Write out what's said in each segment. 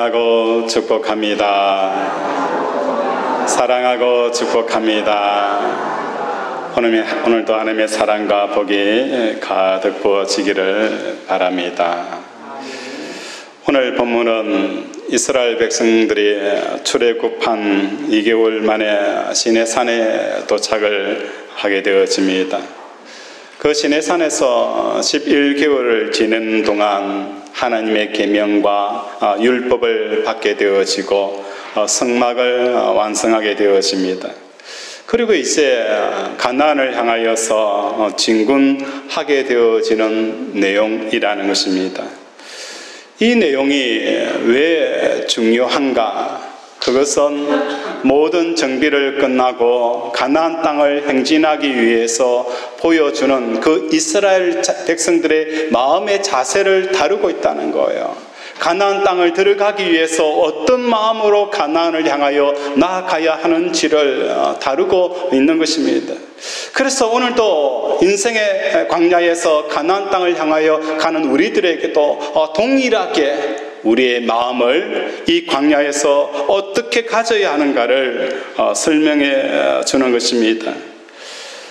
사랑하고 축복합니다. 사랑하고 축복합니다. 오늘도 하나님의 사랑과 복이 가득 부어지기를 바랍니다. 오늘 본문은 이스라엘 백성들이 출애굽한 2개월 만에 시내산에 도착을 하게 되어집니다. 그 시내산에서 11개월을 지내는 동안 하나님의 계명과 율법을 받게 되어지고 성막을 완성하게 되어집니다. 그리고 이제 가나안을 향하여서 진군하게 되어지는 내용이라는 것입니다. 이 내용이 왜 중요한가? 그것은 모든 정비를 끝나고 가나안 땅을 행진하기 위해서 보여주는 그 이스라엘 백성들의 마음의 자세를 다루고 있다는 거예요. 가나안 땅을 들어가기 위해서 어떤 마음으로 가나안을 향하여 나아가야 하는지를 다루고 있는 것입니다. 그래서 오늘도 인생의 광야에서 가나안 땅을 향하여 가는 우리들에게도 동일하게 우리의 마음을 이 광야에서 어떻게 가져야 하는가를 설명해 주는 것입니다.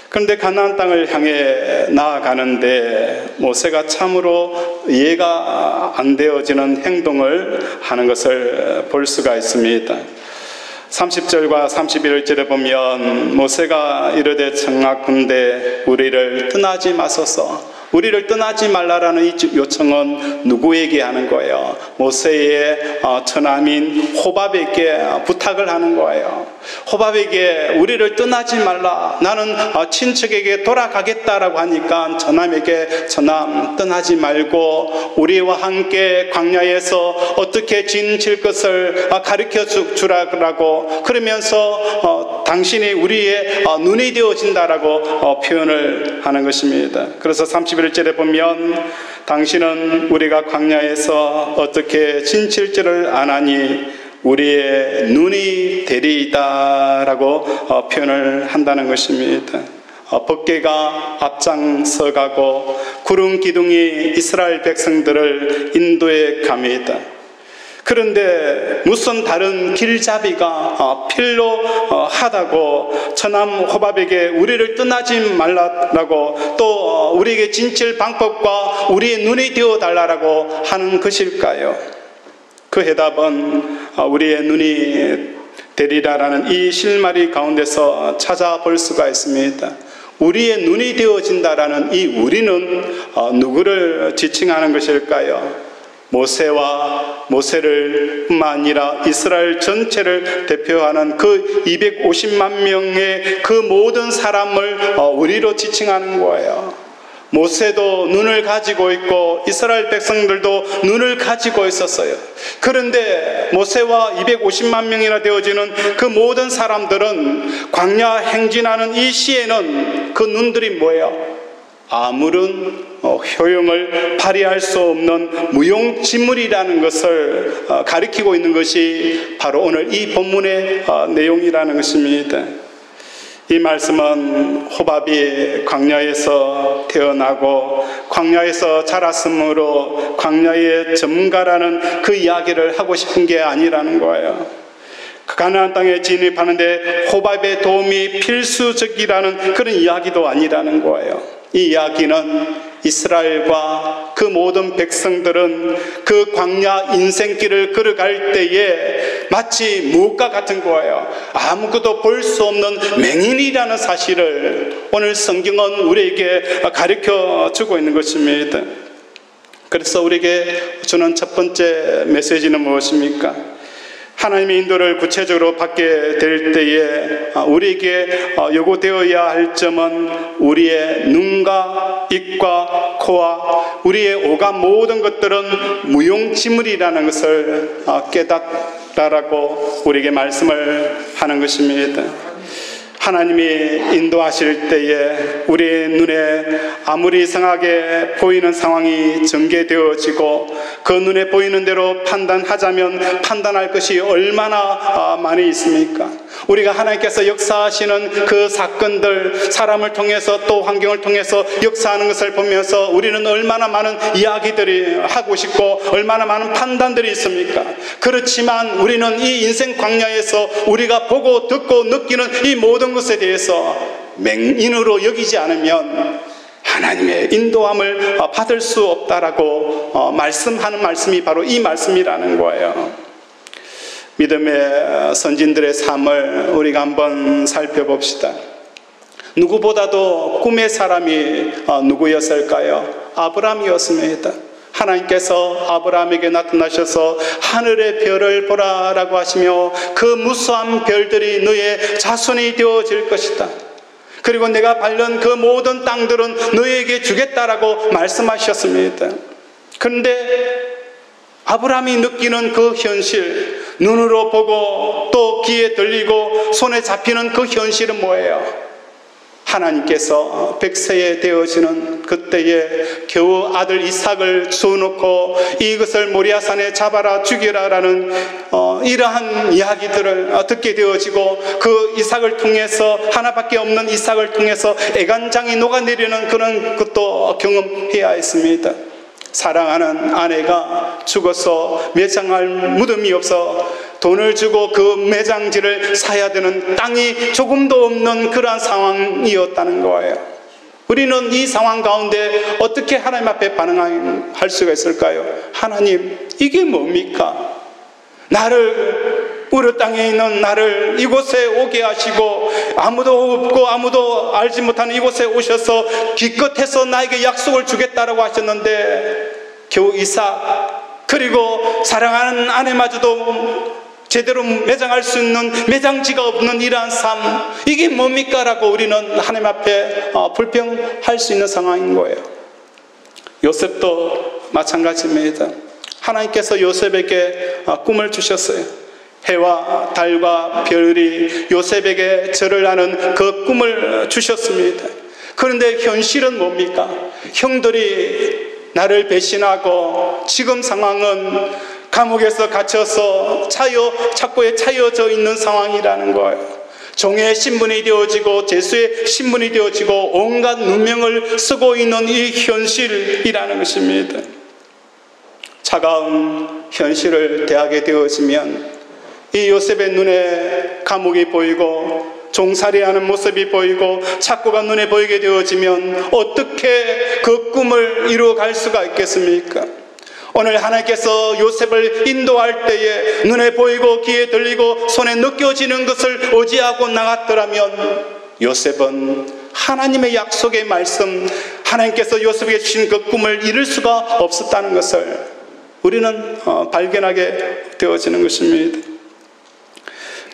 그런데 가나안 땅을 향해 나아가는데 모세가 참으로 이해가 안 되어지는 행동을 하는 것을 볼 수가 있습니다. 30절과 31절에 보면 모세가 이르되 청하건대 우리를 떠나지 마소서. 우리를 떠나지 말라라는 이 요청은 누구에게 하는 거예요? 모세의 처남인 호밥에게 부탁을 하는 거예요. 호밥에게 우리를 떠나지 말라, 나는 친척에게 돌아가겠다라고 하니까 처남에게 처남 떠나지 말고 우리와 함께 광야에서 어떻게 진칠 것을 가르쳐 주라고 그러면서 당신이 우리의 눈이 되어진다라고 표현을 하는 것입니다. 그래서 31절에 보면 당신은 우리가 광야에서 어떻게 진칠지를 아나니 우리의 눈이 되리이다 라고 표현을 한다는 것입니다. 법궤가 앞장서가고 구름 기둥이 이스라엘 백성들을 인도해 갑니다. 그런데 무슨 다른 길잡이가 필요하다고 처남 호밥에게 우리를 떠나지 말라라고 또 우리에게 진칠 방법과 우리의 눈이 되어달라고 하는 것일까요? 그 해답은 우리의 눈이 되리라라는 이 실마리 가운데서 찾아볼 수가 있습니다. 우리의 눈이 되어진다라는 이 우리는 누구를 지칭하는 것일까요? 모세를 뿐만 아니라 이스라엘 전체를 대표하는 그 250만 명의 그 모든 사람을 우리로 지칭하는 거예요. 모세도 눈을 가지고 있고 이스라엘 백성들도 눈을 가지고 있었어요. 그런데 모세와 250만 명이나 되어지는 그 모든 사람들은 광야 행진하는 이 시에는 그 눈들이 뭐예요? 아무런 효용을 발휘할 수 없는 무용지물이라는 것을 가리키고 있는 것이 바로 오늘 이 본문의 내용이라는 것입니다. 이 말씀은 호밥이 광야에서 태어나고 광야에서 자랐으므로 광야의 전문가라는 그 이야기를 하고 싶은 게 아니라는 거예요. 가나안 땅에 진입하는데 호밥의 도움이 필수적이라는 그런 이야기도 아니라는 거예요. 이 이야기는 이스라엘과 그 모든 백성들은 그 광야 인생길을 걸어갈 때에 마치 무엇과 같은 거예요. 아무것도 볼 수 없는 맹인이라는 사실을 오늘 성경은 우리에게 가르쳐 주고 있는 것입니다. 그래서 우리에게 주는 첫 번째 메시지는 무엇입니까? 하나님의 인도를 구체적으로 받게 될 때에 우리에게 요구되어야 할 점은 우리의 눈과 입과 코와 우리의 오감 모든 것들은 무용지물이라는 것을 깨닫라라고 우리에게 말씀을 하는 것입니다. 하나님이 인도하실 때에 우리의 눈에 아무리 이상하게 보이는 상황이 전개되어지고 그 눈에 보이는 대로 판단하자면 판단할 것이 얼마나 많이 있습니까? 우리가 하나님께서 역사하시는 그 사건들, 사람을 통해서 또 환경을 통해서 역사하는 것을 보면서 우리는 얼마나 많은 이야기들이 하고 싶고 얼마나 많은 판단들이 있습니까? 그렇지만 우리는 이 인생 광야에서 우리가 보고 듣고 느끼는 이 모든 것에 대해서 맹인으로 여기지 않으면 하나님의 인도함을 받을 수 없다라고 말씀하는 말씀이 바로 이 말씀이라는 거예요. 믿음의 선진들의 삶을 우리가 한번 살펴봅시다. 누구보다도 꿈의 사람이 누구였을까요? 아브라함이었습니다. 하나님께서 아브라함에게 나타나셔서 하늘의 별을 보라라고 하시며 그 무수한 별들이 너의 자손이 되어질 것이다. 그리고 내가 밟는 그 모든 땅들은 너에게 주겠다라고 말씀하셨습니다. 그런데 아브라함이 느끼는 그 현실, 눈으로 보고 또 귀에 들리고 손에 잡히는 그 현실은 뭐예요? 하나님께서 100세에 되어지는 그때에 겨우 아들 이삭을 주놓고 이것을 모리아산에 잡아라 죽여라라는 이러한 이야기들을 듣게 되어지고 그 이삭을 통해서 하나밖에 없는 이삭을 통해서 애간장이 녹아내리는 그런 것도 경험해야 했습니다. 사랑하는 아내가 죽어서 매장할 무덤이 없어 돈을 주고 그 매장지를 사야 되는 땅이 조금도 없는 그러한 상황이었다는 거예요. 우리는 이 상황 가운데 어떻게 하나님 앞에 반응할 수가 있을까요? 하나님, 이게 뭡니까? 우리 땅에 있는 나를 이곳에 오게 하시고 아무도 없고 아무도 알지 못하는 이곳에 오셔서 기껏해서 나에게 약속을 주겠다라고 하셨는데 겨우 이삭 그리고 사랑하는 아내마저도 제대로 매장할 수 있는 매장지가 없는 이러한 삶, 이게 뭡니까? 라고 우리는 하나님 앞에 불평할 수 있는 상황인 거예요. 요셉도 마찬가지입니다. 하나님께서 요셉에게 꿈을 주셨어요. 해와 달과 별이 요셉에게 절을 하는 그 꿈을 주셨습니다. 그런데 현실은 뭡니까? 형들이 나를 배신하고 지금 상황은 감옥에서 갇혀서 착고에 차여져 있는 상황이라는 거예요. 종의 신분이 되어지고 제수의 신분이 되어지고 온갖 누명을 쓰고 있는 이 현실이라는 것입니다. 차가운 현실을 대하게 되어지면 이 요셉의 눈에 감옥이 보이고 종살이하는 모습이 보이고 착고가 눈에 보이게 되어지면 어떻게 그 꿈을 이루어갈 수가 있겠습니까? 오늘 하나님께서 요셉을 인도할 때에 눈에 보이고 귀에 들리고 손에 느껴지는 것을 의지하고 나갔더라면 요셉은 하나님의 약속의 말씀, 하나님께서 요셉에게 주신 그 꿈을 이룰 수가 없었다는 것을 우리는 발견하게 되어지는 것입니다.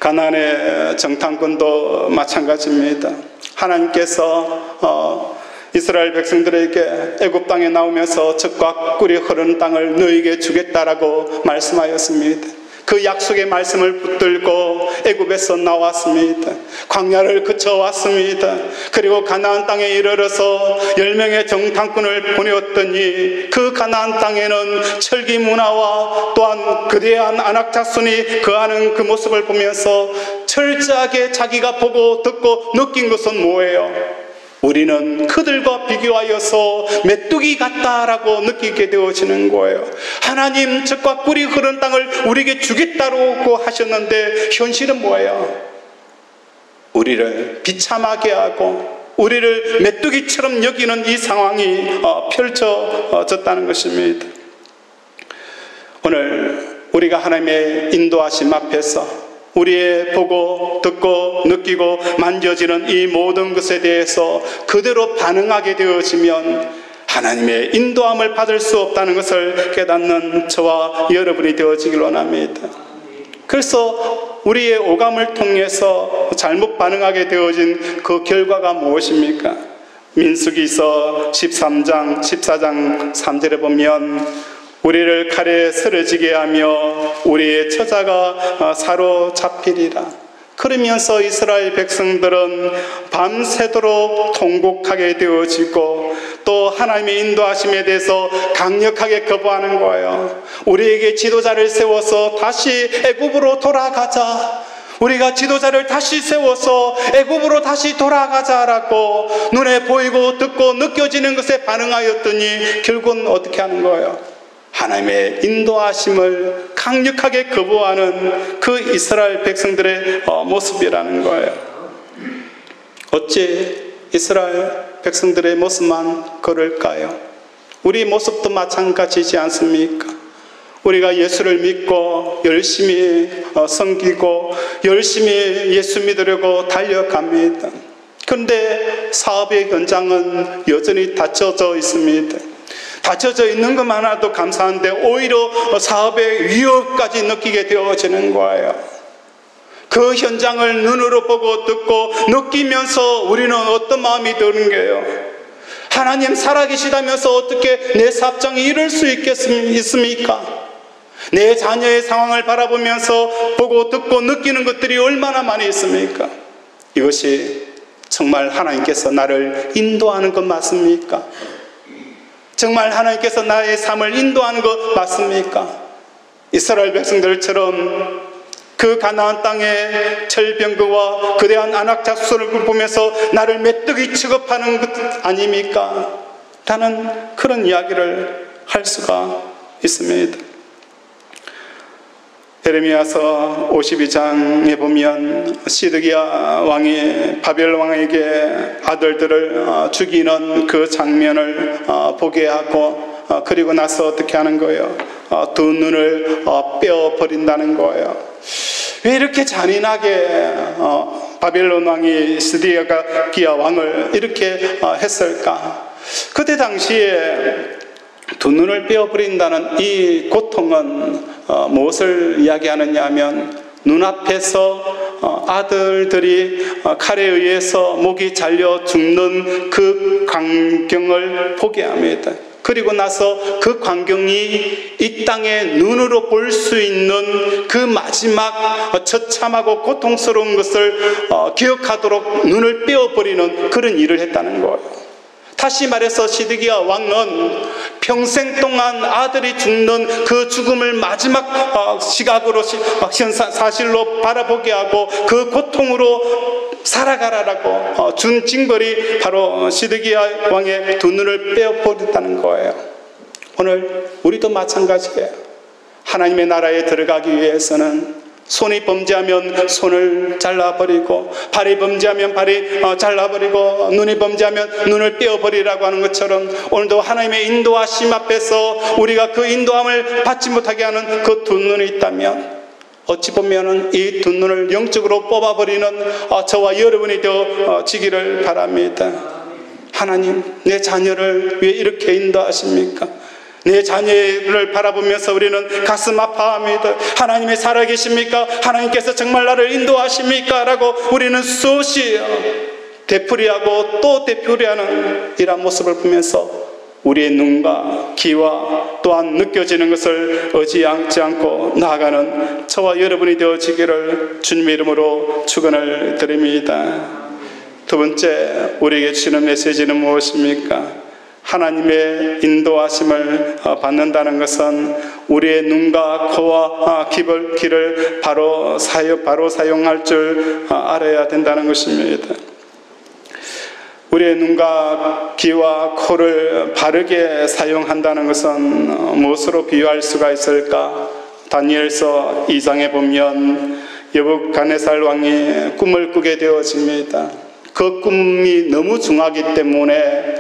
가나안의 정탐꾼도 마찬가지입니다. 하나님께서 이스라엘 백성들에게 애굽 땅에 나오면서 젖과 꿀이 흐르는 땅을 너희에게 주겠다라고 말씀하였습니다. 그 약속의 말씀을 붙들고 애굽에서 나왔습니다. 광야를 거쳐왔습니다. 그리고 가나안 땅에 이르러서 10명의 정탐꾼을 보내었더니 그 가나안 땅에는 철기 문화와 또한 거대한 안악 자손이 거하는 그 모습을 보면서 철저하게 자기가 보고 듣고 느낀 것은 뭐예요? 우리는 그들과 비교하여서 메뚜기 같다라고 느끼게 되어지는 거예요. 하나님 젖과 꿀이 흐르는 땅을 우리에게 주겠다고 하셨는데 현실은 뭐예요? 우리를 비참하게 하고 우리를 메뚜기처럼 여기는 이 상황이 펼쳐졌다는 것입니다. 오늘 우리가 하나님의 인도하심 앞에서 우리의 보고 듣고 느끼고 만져지는 이 모든 것에 대해서 그대로 반응하게 되어지면 하나님의 인도함을 받을 수 없다는 것을 깨닫는 저와 여러분이 되어지길 원합니다. 그래서 우리의 오감을 통해서 잘못 반응하게 되어진 그 결과가 무엇입니까? 민수기서 13장 14장 3절에 보면 우리를 칼에 쓰러지게 하며 우리의 처자가 사로잡히리라. 그러면서 이스라엘 백성들은 밤새도록 통곡하게 되어지고 또 하나님의 인도하심에 대해서 강력하게 거부하는 거예요. 우리에게 지도자를 세워서 다시 애굽으로 돌아가자. 우리가 지도자를 다시 세워서 애굽으로 다시 돌아가자라고 눈에 보이고 듣고 느껴지는 것에 반응하였더니 결국은 어떻게 하는 거예요? 하나님의 인도하심을 강력하게 거부하는 그 이스라엘 백성들의 모습이라는 거예요. 어째 이스라엘 백성들의 모습만 그럴까요? 우리 모습도 마찬가지지 않습니까? 우리가 예수를 믿고 열심히 섬기고 열심히 예수 믿으려고 달려갑니다. 그런데 사업의 현장은 여전히 닫혀져 있습니다. 닫혀져 있는 것만으로도 감사한데 오히려 사업의 위협까지 느끼게 되어지는 거예요. 그 현장을 눈으로 보고 듣고 느끼면서 우리는 어떤 마음이 드는 거예요? 하나님 살아계시다면서 어떻게 내 사업장이 이럴 수 있습니까? 내 자녀의 상황을 바라보면서 보고 듣고 느끼는 것들이 얼마나 많이 있습니까? 이것이 정말 하나님께서 나를 인도하는 것 맞습니까? 정말 하나님께서 나의 삶을 인도하는 것 맞습니까? 이스라엘 백성들처럼 그 가나안 땅의 철병거와 거대한 안악작수를 보면서 나를 메뚜기 취급하는 것 아닙니까? 라는 그런 이야기를 할 수가 있습니다. 예레미야서 52장에 보면 시드기야 왕이 바벨 왕에게 아들들을 죽이는 그 장면을 보게 하고 그리고 나서 어떻게 하는 거예요? 두 눈을 빼어버린다는 거예요. 왜 이렇게 잔인하게 바벨론 왕이 시드기야 왕을 이렇게 했을까? 그때 당시에 두 눈을 빼어버린다는 이 고통은 무엇을 이야기하느냐 하면 눈앞에서 아들들이 칼에 의해서 목이 잘려 죽는 그 광경을 보게 합니다. 그리고 나서 그 광경이 이 땅에 눈으로 볼 수 있는 그 마지막 처참하고 고통스러운 것을 기억하도록 눈을 빼어버리는 그런 일을 했다는 거예요. 다시 말해서 시드기야 왕은 평생 동안 아들이 죽는 그 죽음을 마지막 시각으로 사실로 바라보게 하고 그 고통으로 살아가라라고 준 징벌이 바로 시드기야 왕의 두 눈을 빼어버렸다는 거예요. 오늘 우리도 마찬가지예요. 하나님의 나라에 들어가기 위해서는 손이 범죄하면 손을 잘라버리고 발이 범죄하면 발이 잘라버리고 눈이 범죄하면 눈을 떼어버리라고 하는 것처럼 오늘도 하나님의 인도하심 앞에서 우리가 그 인도함을 받지 못하게 하는 그 두 눈이 있다면 어찌 보면 이 두 눈을 영적으로 뽑아버리는 저와 여러분이 되어지기를 바랍니다. 하나님, 내 자녀를 왜 이렇게 인도하십니까? 내 자녀를 바라보면서 우리는 가슴 아파합니다. 하나님이 살아계십니까? 하나님께서 정말 나를 인도하십니까? 라고 우리는 수없이 되풀이하고 또 되풀이하는 이런 모습을 보면서 우리의 눈과 귀와 또한 느껴지는 것을 의지하지 않고 나아가는 저와 여러분이 되어지기를 주님의 이름으로 축원을 드립니다. 두 번째, 우리에게 주시는 메시지는 무엇입니까? 하나님의 인도하심을 받는다는 것은 우리의 눈과 코와 귀를 바로 사용할 줄 알아야 된다는 것입니다. 우리의 눈과 귀와 코를 바르게 사용한다는 것은 무엇으로 비유할 수가 있을까? 다니엘서 2장에 보면 여부갓네살 왕이 꿈을 꾸게 되어집니다. 그 꿈이 너무 중하기 때문에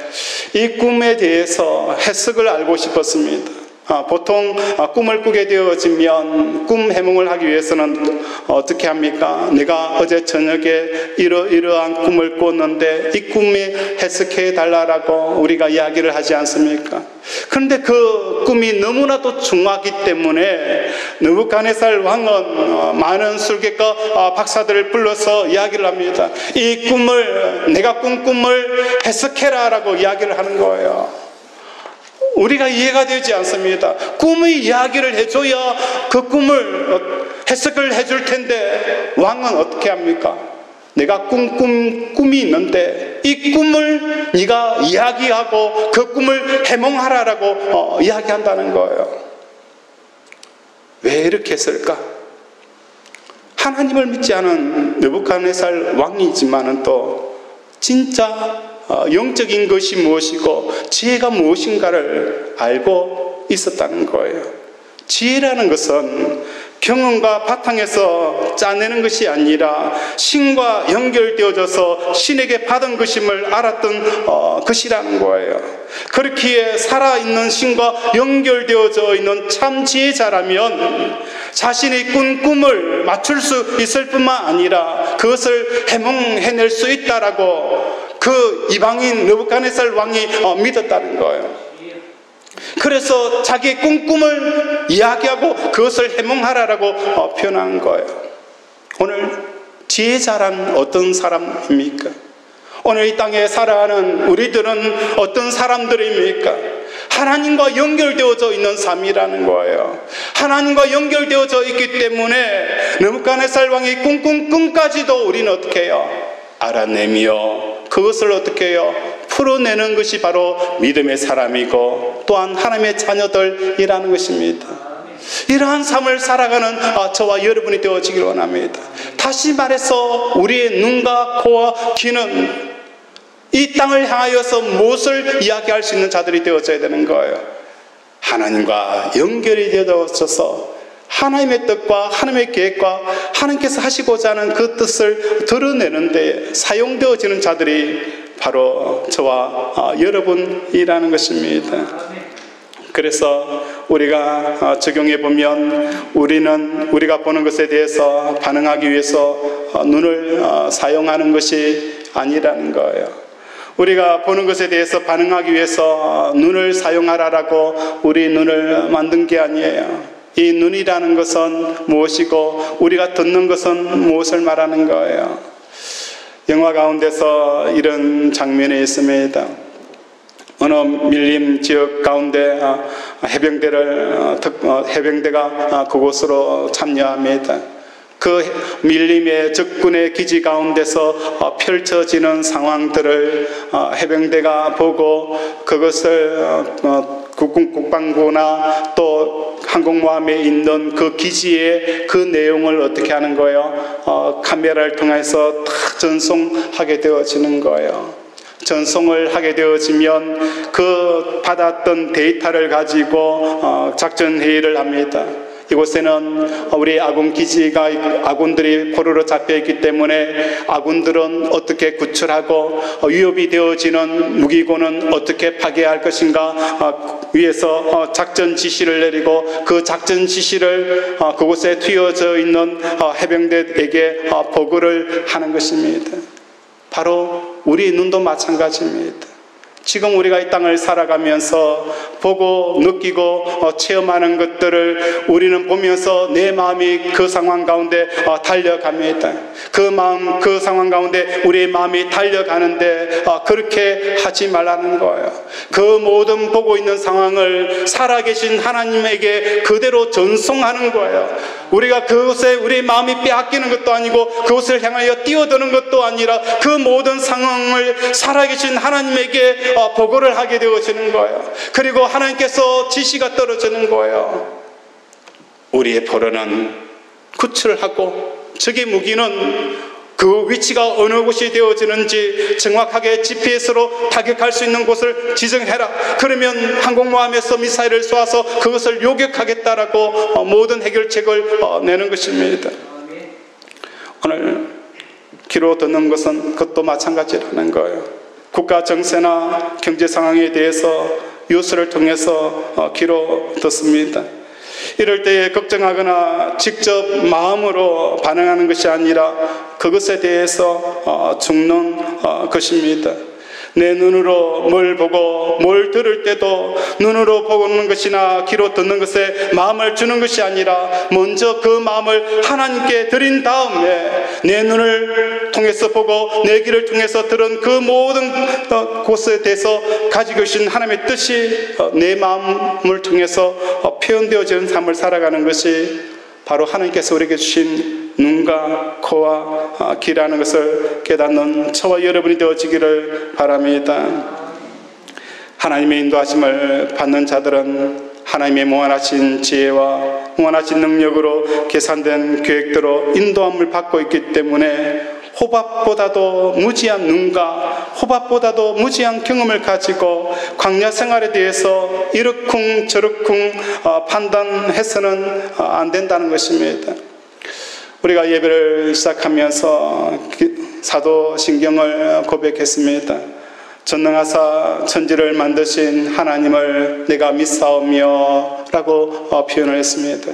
이 꿈에 대해서 해석을 알고 싶었습니다. 보통 꿈을 꾸게 되어지면 꿈 해몽을 하기 위해서는 어떻게 합니까? 내가 어제 저녁에 이러이러한 꿈을 꿨는데 이 꿈이 해석해 달라고 우리가 이야기를 하지 않습니까? 그런데 그 꿈이 너무나도 중하기 때문에 느부갓네살 왕은 많은 술객과 박사들을 불러서 이야기를 합니다. 이 꿈을, 내가 꾼 꿈을 해석해라라고 이야기를 하는 거예요. 우리가 이해가 되지 않습니다. 꿈의 이야기를 해줘야 그 꿈을 해석을 해줄 텐데 왕은 어떻게 합니까? 내가 꿈이 있는데 이 꿈을 네가 이야기하고 그 꿈을 해몽하라라고 이야기한다는 거예요. 왜 이렇게 했을까? 하나님을 믿지 않은 느부갓네살 왕이지만은 또 진짜 영적인 것이 무엇이고 지혜가 무엇인가를 알고 있었다는 거예요. 지혜라는 것은 경험과 바탕에서 짜내는 것이 아니라 신과 연결되어져서 신에게 받은 것임을 알았던 것이라는 거예요. 그렇기에 살아있는 신과 연결되어져 있는 참 지혜자라면 자신이 꾼 꿈을 맞출 수 있을 뿐만 아니라 그것을 해몽해낼 수 있다라고 그 이방인 느부갓네살 왕이 믿었다는 거예요. 그래서 자기의 꿈을 이야기하고 그것을 해몽하라라고 표현한 거예요. 오늘 지혜자란 어떤 사람입니까? 오늘 이 땅에 살아가는 우리들은 어떤 사람들입니까? 하나님과 연결되어져 있는 삶이라는 거예요. 하나님과 연결되어져 있기 때문에 느부갓네살 왕이 꿈꾼 꿈까지도 우리는 어떻게 해요? 알아내며 그것을 어떻게 해요? 풀어내는 것이 바로 믿음의 사람이고 또한 하나님의 자녀들이라는 것입니다. 이러한 삶을 살아가는 저와 여러분이 되어지길 원합니다. 다시 말해서 우리의 눈과 코와 귀는 이 땅을 향하여서 무엇을 이야기할 수 있는 자들이 되어져야 되는 거예요. 하나님과 연결이 되어져서 하나님의 뜻과 하나님의 계획과 하나님께서 하시고자 하는 그 뜻을 드러내는 데 사용되어지는 자들이 바로 저와 여러분이라는 것입니다. 그래서 우리가 적용해 보면 우리가 보는 것에 대해서 반응하기 위해서 눈을 사용하는 것이 아니라는 거예요. 우리가 보는 것에 대해서 반응하기 위해서 눈을 사용하라라고 우리 눈을 만든 게 아니에요. 이 눈이라는 것은 무엇이고 우리가 듣는 것은 무엇을 말하는 거예요. 영화 가운데서 이런 장면이 있습니다. 어느 밀림 지역 가운데 해병대가 그곳으로 참여합니다. 그 밀림의 적군의 기지 가운데서 펼쳐지는 상황들을 해병대가 보고 그것을 국방부나 또 항공모함에 있는 그 기지의 그 내용을 어떻게 하는 거예요? 카메라를 통해서 다 전송하게 되어지는 거예요. 전송을 하게 되어지면 그 받았던 데이터를 가지고 작전 회의를 합니다. 이곳에는 우리 아군 기지가 아군들이 포로로 잡혀 있기 때문에 아군들은 어떻게 구출하고 위협이 되어지는 무기고는 어떻게 파괴할 것인가 위에서 작전 지시를 내리고 그 작전 지시를 그곳에 튀어져 있는 해병대에게 보고를 하는 것입니다. 바로 우리 눈도 마찬가지입니다. 지금 우리가 이 땅을 살아가면서 보고 느끼고 체험하는 것들을 우리는 보면서 내 마음이 그 상황 가운데 달려갑니다. 그 상황 가운데 우리의 마음이 달려가는데 그렇게 하지 말라는 거예요. 그 모든 보고 있는 상황을 살아계신 하나님에게 그대로 전송하는 거예요. 우리가 그곳에 우리의 마음이 빼앗기는 것도 아니고 그곳을 향하여 뛰어드는 것도 아니라 그 모든 상황을 살아계신 하나님에게 보고를 하게 되어지는 거예요. 그리고 하나님께서 지시가 떨어지는 거예요. 우리의 포로는 구출하고 적의 무기는 그 위치가 어느 곳이 되어지는지 정확하게 GPS로 타격할 수 있는 곳을 지정해라. 그러면 항공모함에서 미사일을 쏘아서 그것을 요격하겠다라고 모든 해결책을 내는 것입니다. 오늘 귀로 듣는 것은 그것도 마찬가지라는 거예요. 국가 정세나 경제 상황에 대해서 뉴스를 통해서 귀로 듣습니다. 이럴 때에 걱정하거나 직접 마음으로 반응하는 것이 아니라 그것에 대해서 죽는 것입니다. 내 눈으로 뭘 보고 뭘 들을 때도 눈으로 보는 것이나 귀로 듣는 것에 마음을 주는 것이 아니라 먼저 그 마음을 하나님께 드린 다음에 내 눈을 통해서 보고 내 귀를 통해서 들은 그 모든 곳에 대해서 가지고 계신 하나님의 뜻이 내 마음을 통해서 표현되어지는 삶을 살아가는 것이 바로 하나님께서 우리에게 주신 눈과 코와 귀라는 것을 깨닫는 저와 여러분이 되어지기를 바랍니다. 하나님의 인도하심을 받는 자들은 하나님의 무한하신 지혜와 무한하신 능력으로 계산된 계획대로 인도함을 받고 있기 때문에 호밥보다도 무지한 눈과 호밥보다도 무지한 경험을 가지고 광야 생활에 대해서 이러쿵 저러쿵 판단해서는 안 된다는 것입니다. 우리가 예배를 시작하면서 사도신경을 고백했습니다. 전능하사 천지를 만드신 하나님을 내가 믿사오며 라고 표현을 했습니다.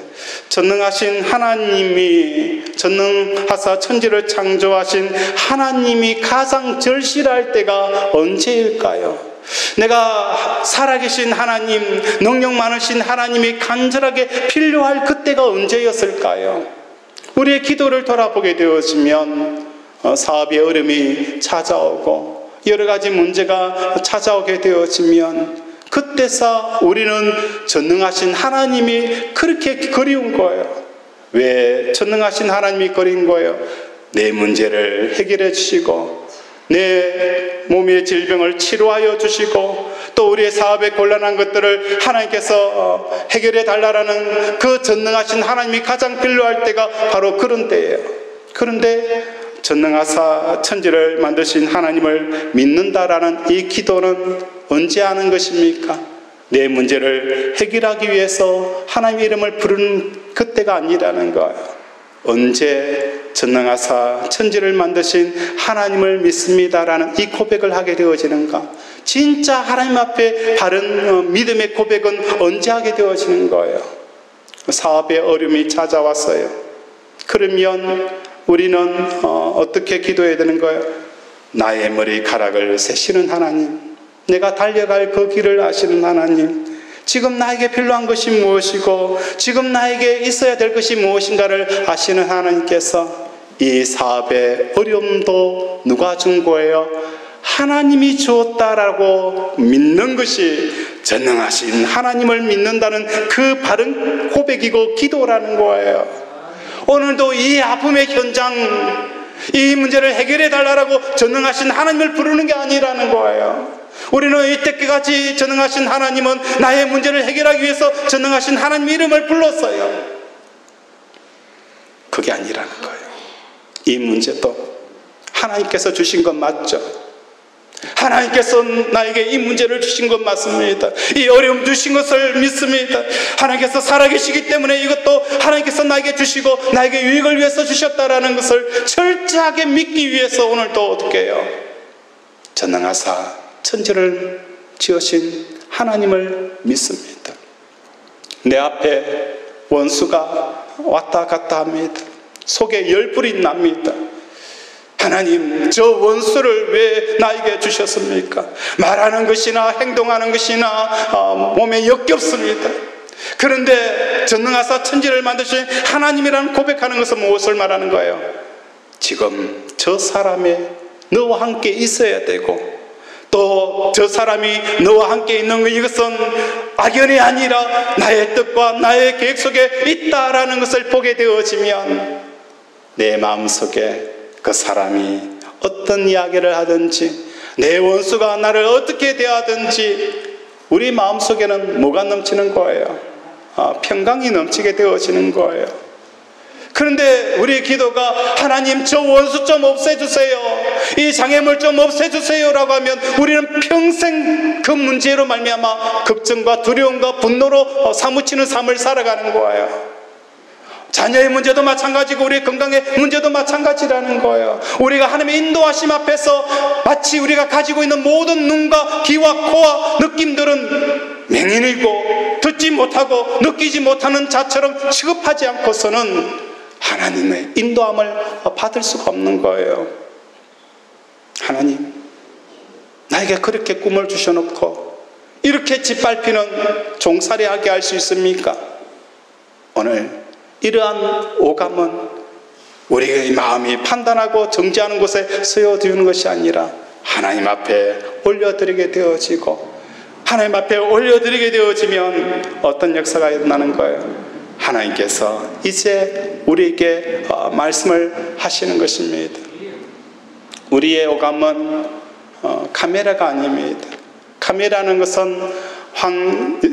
전능하신 하나님이, 전능하사 천지를 창조하신 하나님이 가장 절실할 때가 언제일까요? 내가 살아계신 하나님, 능력 많으신 하나님이 간절하게 필요할 그때가 언제였을까요? 우리의 기도를 돌아보게 되어지면 사업의 어려움이 찾아오고 여러 가지 문제가 찾아오게 되어지면 그때서 우리는 전능하신 하나님이 그렇게 그리운 거예요. 왜 전능하신 하나님이 그리운 거예요? 내 문제를 해결해 주시고 내 몸의 질병을 치료하여 주시고 또 우리의 사업에 곤란한 것들을 하나님께서 해결해 달라는 그 전능하신 하나님이 가장 필요할 때가 바로 그런 때예요. 그런데 전능하사 천지를 만드신 하나님을 믿는다라는 이 기도는 언제 하는 것입니까? 내 문제를 해결하기 위해서 하나님의 이름을 부르는 그때가 아니라는 거예요. 언제 전능하사 천지를 만드신 하나님을 믿습니다라는 이 고백을 하게 되어지는가? 진짜 하나님 앞에 바른 믿음의 고백은 언제 하게 되어지는 거예요? 사업의 어려움이 찾아왔어요. 그러면 우리는 어떻게 기도해야 되는 거예요? 나의 머리카락을 세시는 하나님, 내가 달려갈 그 길을 아시는 하나님, 지금 나에게 필요한 것이 무엇이고 지금 나에게 있어야 될 것이 무엇인가를 아시는 하나님께서 이 사업의 어려움도 누가 준 거예요? 하나님이 주었다라고 믿는 것이 전능하신 하나님을 믿는다는 그 바른 고백이고 기도라는 거예요. 오늘도 이 아픔의 현장, 이 문제를 해결해 달라고 전능하신 하나님을 부르는 게 아니라는 거예요. 우리는 이때까지 전능하신 하나님은 나의 문제를 해결하기 위해서 전능하신 하나님 이름을 불렀어요. 그게 아니라는 거예요. 이 문제도 하나님께서 주신 건 맞죠. 하나님께서 나에게 이 문제를 주신 것 맞습니다. 이 어려움 주신 것을 믿습니다. 하나님께서 살아계시기 때문에 이것도 하나님께서 나에게 주시고 나에게 유익을 위해서 주셨다라는 것을 철저하게 믿기 위해서 오늘도 어떻게 해요? 전능하사 천지를 지으신 하나님을 믿습니다. 내 앞에 원수가 왔다 갔다 합니다. 속에 열불이 납니다. 하나님, 저 원수를 왜 나에게 주셨습니까? 말하는 것이나 행동하는 것이나 몸에 역겹습니다. 그런데 전능하사 천지를 만드신 하나님이라는 고백하는 것은 무엇을 말하는 거예요? 지금 저 사람이 너와 함께 있어야 되고 또 저 사람이 너와 함께 있는 이것은 악연이 아니라 나의 뜻과 나의 계획 속에 있다라는 것을 보게 되어지면 내 마음속에 그 사람이 어떤 이야기를 하든지 내 원수가 나를 어떻게 대하든지 우리 마음속에는 뭐가 넘치는 거예요? 평강이 넘치게 되어지는 거예요. 그런데 우리 기도가 하나님 저 원수 좀 없애주세요, 이 장애물 좀 없애주세요 라고 하면 우리는 평생 그 문제로 말미암아 걱정과 두려움과 분노로 사무치는 삶을 살아가는 거예요. 자녀의 문제도 마찬가지고 우리의 건강의 문제도 마찬가지라는 거예요. 우리가 하나님의 인도하심 앞에서 마치 우리가 가지고 있는 모든 눈과 귀와 코와 느낌들은 맹인이고 듣지 못하고 느끼지 못하는 자처럼 취급하지 않고서는 하나님의 인도함을 받을 수가 없는 거예요. 하나님, 나에게 그렇게 꿈을 주셔놓고 이렇게 짓밟히는 종살이하게 할 수 있습니까? 오늘 이러한 오감은 우리의 마음이 판단하고 정죄하는 곳에 쓰여두는 것이 아니라 하나님 앞에 올려드리게 되어지고 하나님 앞에 올려드리게 되어지면 어떤 역사가 일어나는 거예요? 하나님께서 이제 우리에게 말씀을 하시는 것입니다. 우리의 오감은 카메라가 아닙니다. 카메라는 것은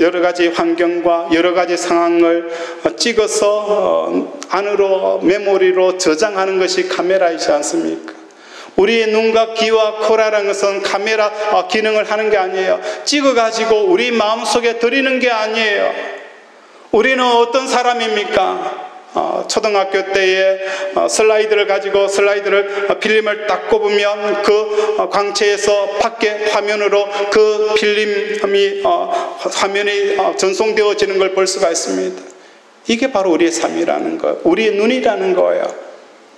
여러 가지 환경과 여러 가지 상황을 찍어서 안으로 메모리로 저장하는 것이 카메라이지 않습니까? 우리의 눈과 귀와 코라라는 것은 카메라 기능을 하는 게 아니에요. 찍어가지고 우리 마음속에 들이는 게 아니에요. 우리는 어떤 사람입니까? 초등학교 때에 슬라이드를 가지고 필름을 딱 꼽으면 그 광채에서 밖에 화면으로 그 필름이 화면이 전송되어지는 걸 볼 수가 있습니다. 이게 바로 우리의 삶이라는 거예요. 우리의 눈이라는 거예요.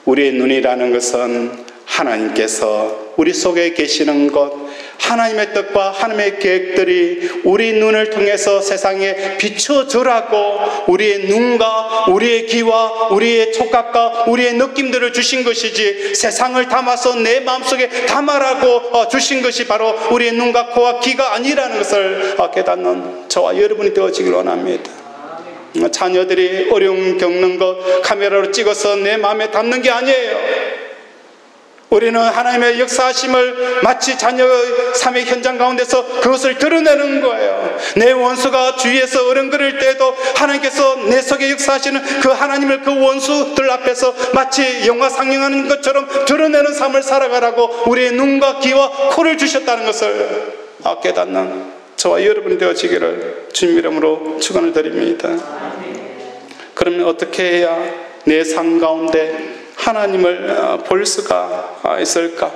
우리의 눈이라는 것은 하나님께서 우리 속에 계시는 것, 하나님의 뜻과 하나님의 계획들이 우리 눈을 통해서 세상에 비춰주라고 우리의 눈과 우리의 귀와 우리의 촉각과 우리의 느낌들을 주신 것이지, 세상을 담아서 내 마음속에 담아라고 주신 것이 바로 우리의 눈과 코와 귀가 아니라는 것을 깨닫는 저와 여러분이 되어지길 원합니다. 자녀들이 어려움 겪는 것 카메라로 찍어서 내 마음에 담는 게 아니에요. 우리는 하나님의 역사하심을 마치 자녀의 삶의 현장 가운데서 그것을 드러내는 거예요. 내 원수가 주위에서 어른거릴 때도 하나님께서 내 속에 역사하시는 그 하나님을 그 원수들 앞에서 마치 영화 상영하는 것처럼 드러내는 삶을 살아가라고 우리의 눈과 귀와 코를 주셨다는 것을 깨닫는 저와 여러분이 되어지기를 주님 이름으로 축원을 드립니다. 그러면 어떻게 해야 내 삶 가운데 하나님을 볼 수가 있을까?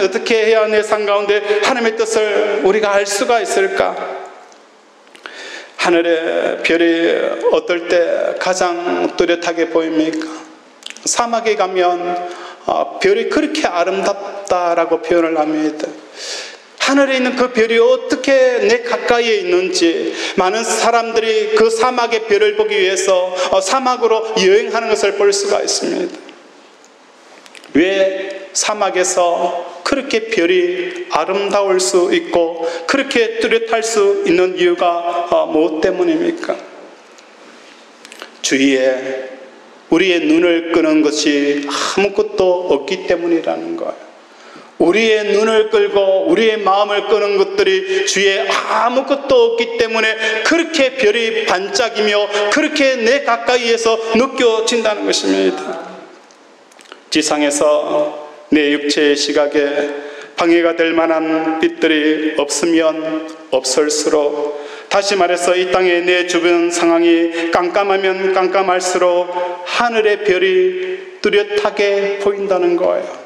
어떻게 해야 내 삶 가운데 하나님의 뜻을 우리가 알 수가 있을까? 하늘의 별이 어떨 때 가장 뚜렷하게 보입니까? 사막에 가면 별이 그렇게 아름답다라고 표현을 합니다. 하늘에 있는 그 별이 어떻게 내 가까이에 있는지, 많은 사람들이 그 사막의 별을 보기 위해서 사막으로 여행하는 것을 볼 수가 있습니다. 왜 사막에서 그렇게 별이 아름다울 수 있고 그렇게 뚜렷할 수 있는 이유가 무엇 때문입니까? 주위에 우리의 눈을 끄는 것이 아무것도 없기 때문이라는 거예요. 우리의 눈을 끌고 우리의 마음을 끄는 것들이 주위에 아무것도 없기 때문에 그렇게 별이 반짝이며 그렇게 내 가까이에서 느껴진다는 것입니다. 지상에서 내 육체의 시각에 방해가 될 만한 빛들이 없으면 없을수록, 다시 말해서 이 땅의 내 주변 상황이 깜깜하면 깜깜할수록 하늘의 별이 뚜렷하게 보인다는 거예요.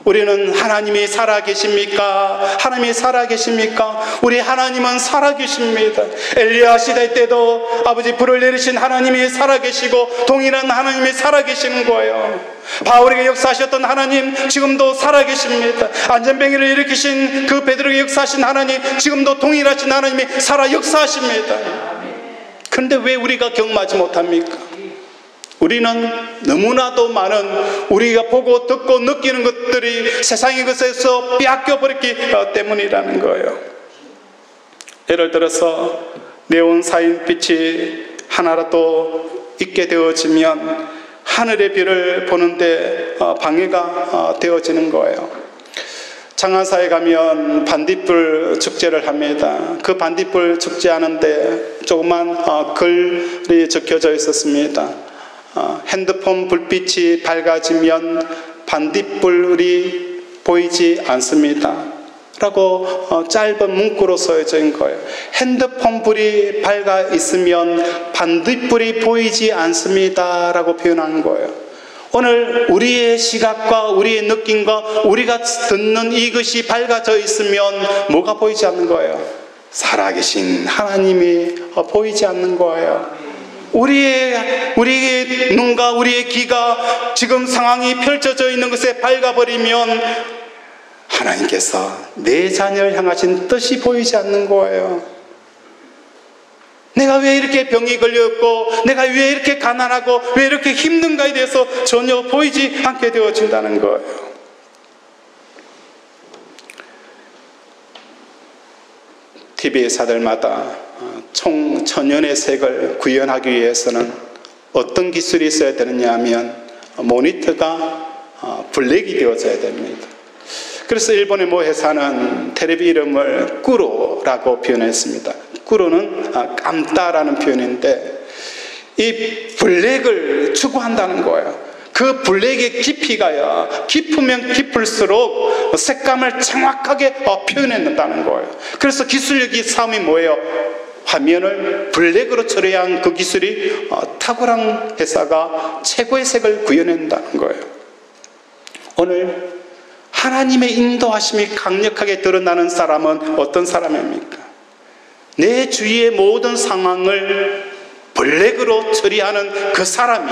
우리는 하나님이 살아계십니까? 하나님이 살아계십니까? 우리 하나님은 살아계십니다. 엘리야 시대 때도 아버지 불을 내리신 하나님이 살아계시고 동일한 하나님이 살아계시는 거예요. 바울에게 역사하셨던 하나님 지금도 살아계십니다. 안전뱅이를 일으키신 그 베드로에게 역사하신 하나님 지금도 동일하신 하나님이 살아 역사하십니다. 그런데 왜 우리가 경험하지 못합니까? 우리는 너무나도 많은 우리가 보고 듣고 느끼는 것들이 세상의 것에서 빼앗겨버렸기 때문이라는 거예요. 예를 들어서 네온사인빛이 하나라도 있게 되어지면 하늘의 별을 보는데 방해가 되어지는 거예요. 장안사에 가면 반딧불 축제를 합니다. 그 반딧불 축제하는데 조그만 글이 적혀져 있었습니다. 핸드폰 불빛이 밝아지면 반딧불이 보이지 않습니다 라고 짧은 문구로 써져 있는 거예요. 핸드폰 불이 밝아 있으면 반딧불이 보이지 않습니다 라고 표현하는 거예요. 오늘 우리의 시각과 우리의 느낌과 우리가 듣는 이것이 밝아져 있으면 뭐가 보이지 않는 거예요? 살아계신 하나님이 보이지 않는 거예요. 우리의 눈과 우리의 귀가 지금 상황이 펼쳐져 있는 것에 밝아버리면 하나님께서 내 자녀를 향하신 뜻이 보이지 않는 거예요. 내가 왜 이렇게 병이 걸렸고 내가 왜 이렇게 가난하고 왜 이렇게 힘든가에 대해서 전혀 보이지 않게 되어진다는 거예요. TV사들마다 총 천연의 색을 구현하기 위해서는 어떤 기술이 있어야 되느냐 하면 모니터가 블랙이 되어져야 됩니다. 그래서 일본의 모 회사는 텔레비 이름을 꾸로라고 표현했습니다. 꾸로는 깜따라는 표현인데 이 블랙을 추구한다는 거예요. 그 블랙의 깊이가요, 깊으면 깊을수록 색감을 정확하게 표현해낸다는 거예요. 그래서 기술력이 싸움이 뭐예요? 화면을 블랙으로 처리한 그 기술이 탁월한 회사가 최고의 색을 구현한다는 거예요. 오늘 하나님의 인도하심이 강력하게 드러나는 사람은 어떤 사람입니까? 내 주위의 모든 상황을 블랙으로 처리하는 그 사람이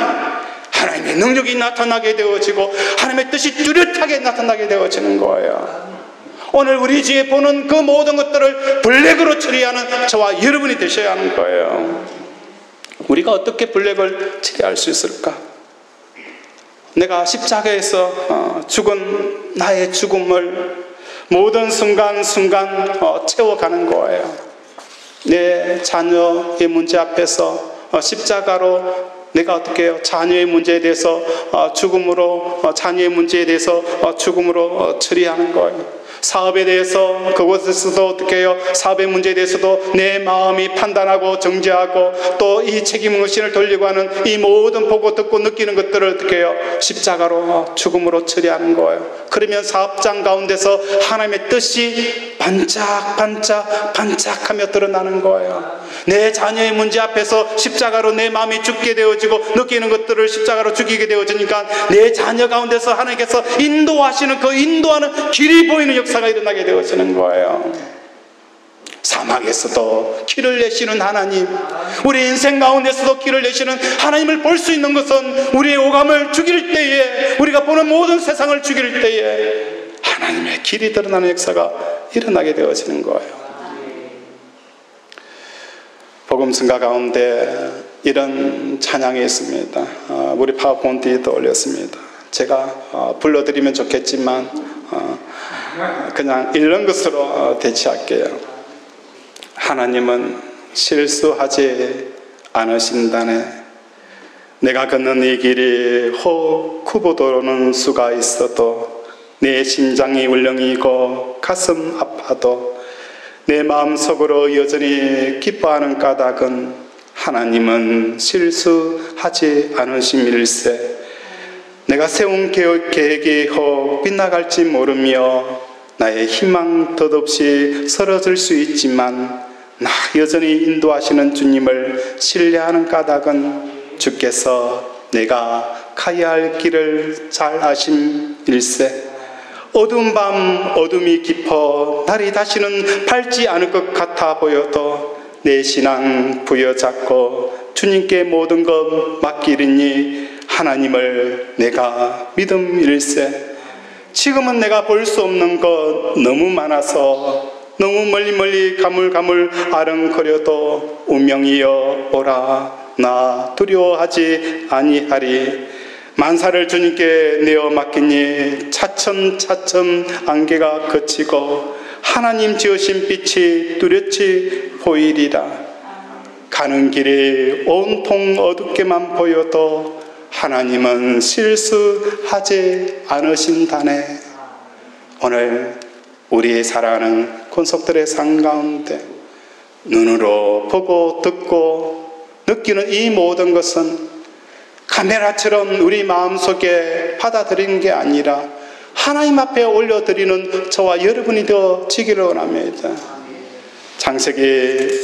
하나님의 능력이 나타나게 되어지고 하나님의 뜻이 뚜렷하게 나타나게 되어지는 거예요. 오늘 우리 주위에 보는 그 모든 것들을 블랙으로 처리하는 저와 여러분이 되셔야 하는 거예요. 우리가 어떻게 블랙을 처리할 수 있을까? 내가 십자가에서 죽은 나의 죽음을 모든 순간순간 채워가는 거예요. 내 자녀의 문제 앞에서 십자가로 내가 어떻게 해요? 자녀의 문제에 대해서 죽음으로, 자녀의 문제에 대해서 죽음으로 처리하는 거예요. 사업에 대해서 그곳에서도 어떻게 해요? 사업의 문제에 대해서도 내 마음이 판단하고 정죄하고 또 이 책임의식을 돌리고 하는 이 모든 보고 듣고 느끼는 것들을 어떻게 해요? 십자가로 죽음으로 처리하는 거예요. 그러면 사업장 가운데서 하나님의 뜻이 반짝하며 드러나는 거예요. 내 자녀의 문제 앞에서 십자가로 내 마음이 죽게 되어지고 느끼는 것들을 십자가로 죽이게 되어지니까 내 자녀 가운데서 하나님께서 인도하시는 그 인도하는 길이 보이는 역사가 일어나게 되어지는 거예요. 사막에서도 길을 내시는 하나님, 우리 인생 가운데서도 길을 내시는 하나님을 볼 수 있는 것은 우리의 오감을 죽일 때에, 우리가 보는 모든 세상을 죽일 때에 하나님의 길이 드러나는 역사가 일어나게 되어지는 거예요. 복음성가 가운데 이런 찬양이 있습니다. 우리 파워포인트에도 올렸습니다. 제가 불러드리면 좋겠지만 그냥 읽는 것으로 대체할게요. 하나님은 실수하지 않으신다네. 내가 걷는 이 길이 혹 쿠보도로는 수가 있어도 내 심장이 울렁이고 가슴 아파도 내 마음속으로 여전히 기뻐하는 까닭은 하나님은 실수하지 않으심일세. 내가 세운 계획이 혹 빗나갈지 모르며 나의 희망 덧없이 사라질 수 있지만 나 여전히 인도하시는 주님을 신뢰하는 까닭은 주께서 내가 가야 할 길을 잘 아심일세. 어두운 밤 어둠이 깊어 날이 다시는 밝지 않을 것 같아 보여도 내 신앙 부여잡고 주님께 모든 것 맡기리니 하나님을 내가 믿음일세. 지금은 내가 볼 수 없는 것 너무 많아서 너무 멀리 가물가물 아른거려도 운명이여 오라 나 두려워하지 아니하리. 만사를 주님께 내어 맡기니 차츰 안개가 그치고 하나님 지으신 빛이 뚜렷이 보이리라. 가는 길이 온통 어둡게만 보여도 하나님은 실수하지 않으신다네. 오늘 우리의 사랑하는 권속들의 삶 가운데 눈으로 보고 듣고 느끼는 이 모든 것은 카메라처럼 우리 마음속에 받아들이는 게 아니라 하나님 앞에 올려드리는 저와 여러분이 되어지기를 원합니다. 창세기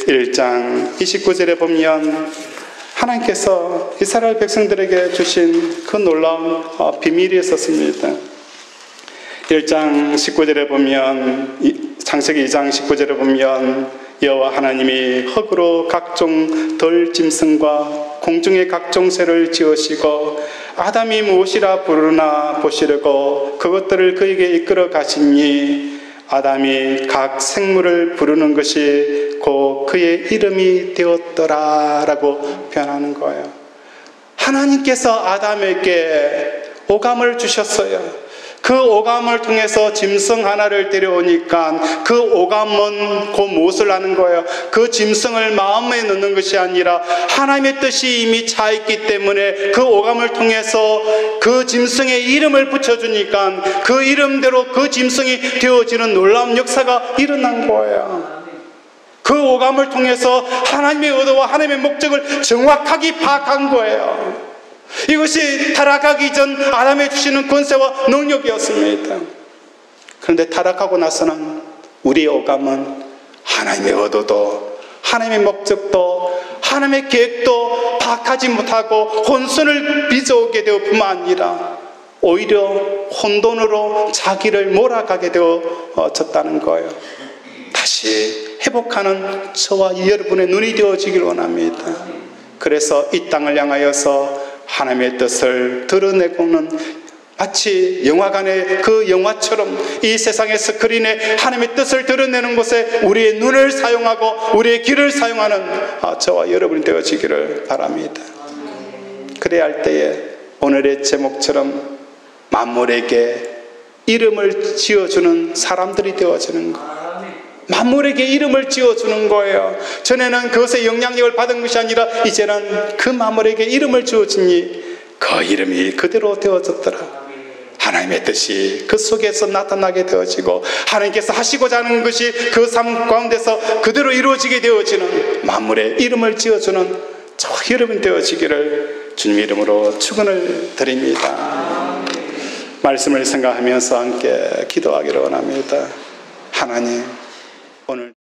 1장 29절에 보면 하나님께서 이스라엘 백성들에게 주신 그 놀라운 비밀이 있었습니다. 1장 19절에 보면, 창세기 2장 19절에 보면 여호와 하나님이 흙으로 각종 들짐승과 공중의 각종 새를 지으시고 아담이 무엇이라 부르나 보시려고 그것들을 그에게 이끌어 가시니 아담이 각 생물을 부르는 것이 곧 그의 이름이 되었더라 라고 표현하는 거예요. 하나님께서 아담에게 오감을 주셨어요. 그 오감을 통해서 짐승 하나를 데려오니까 그 오감은 그 무엇을 하는 거예요? 그 짐승을 마음에 넣는 것이 아니라 하나님의 뜻이 이미 차 있기 때문에 그 오감을 통해서 그 짐승의 이름을 붙여주니까 그 이름대로 그 짐승이 되어지는 놀라운 역사가 일어난 거예요. 그 오감을 통해서 하나님의 의도와 하나님의 목적을 정확하게 파악한 거예요. 이것이 타락하기 전 아담에 주시는 권세와 능력이었습니다. 그런데 타락하고 나서는 우리의 오감은 하나님의 의도도 하나님의 목적도 하나님의 계획도 파악하지 못하고 혼선을 빚어오게 되어 뿐만 아니라 오히려 혼돈으로 자기를 몰아가게 되어졌다는 거예요. 다시 회복하는 저와 여러분의 눈이 되어지길 원합니다. 그래서 이 땅을 향하여서 하나님의 뜻을 드러내고는 마치 영화관의 그 영화처럼 이 세상의 스크린에 하나님의 뜻을 드러내는 곳에 우리의 눈을 사용하고 우리의 귀를 사용하는 저와 여러분이 되어지기를 바랍니다. 그래야 할 때에 오늘의 제목처럼 만물에게 이름을 지어주는 사람들이 되어지는 것. 만물에게 이름을 지어주는 거예요. 전에는 그것의 영향력을 받은 것이 아니라 이제는 그 만물에게 이름을 지어주니 그 이름이 그대로 되어졌더라. 하나님의 뜻이 그 속에서 나타나게 되어지고 하나님께서 하시고자 하는 것이 그 삶 가운데서 그대로 이루어지게 되어지는 만물의 이름을 지어주는 저와 여러분 되어지기를 주님 이름으로 축원을 드립니다. 말씀을 생각하면서 함께 기도하기를 원합니다. 하나님, 오늘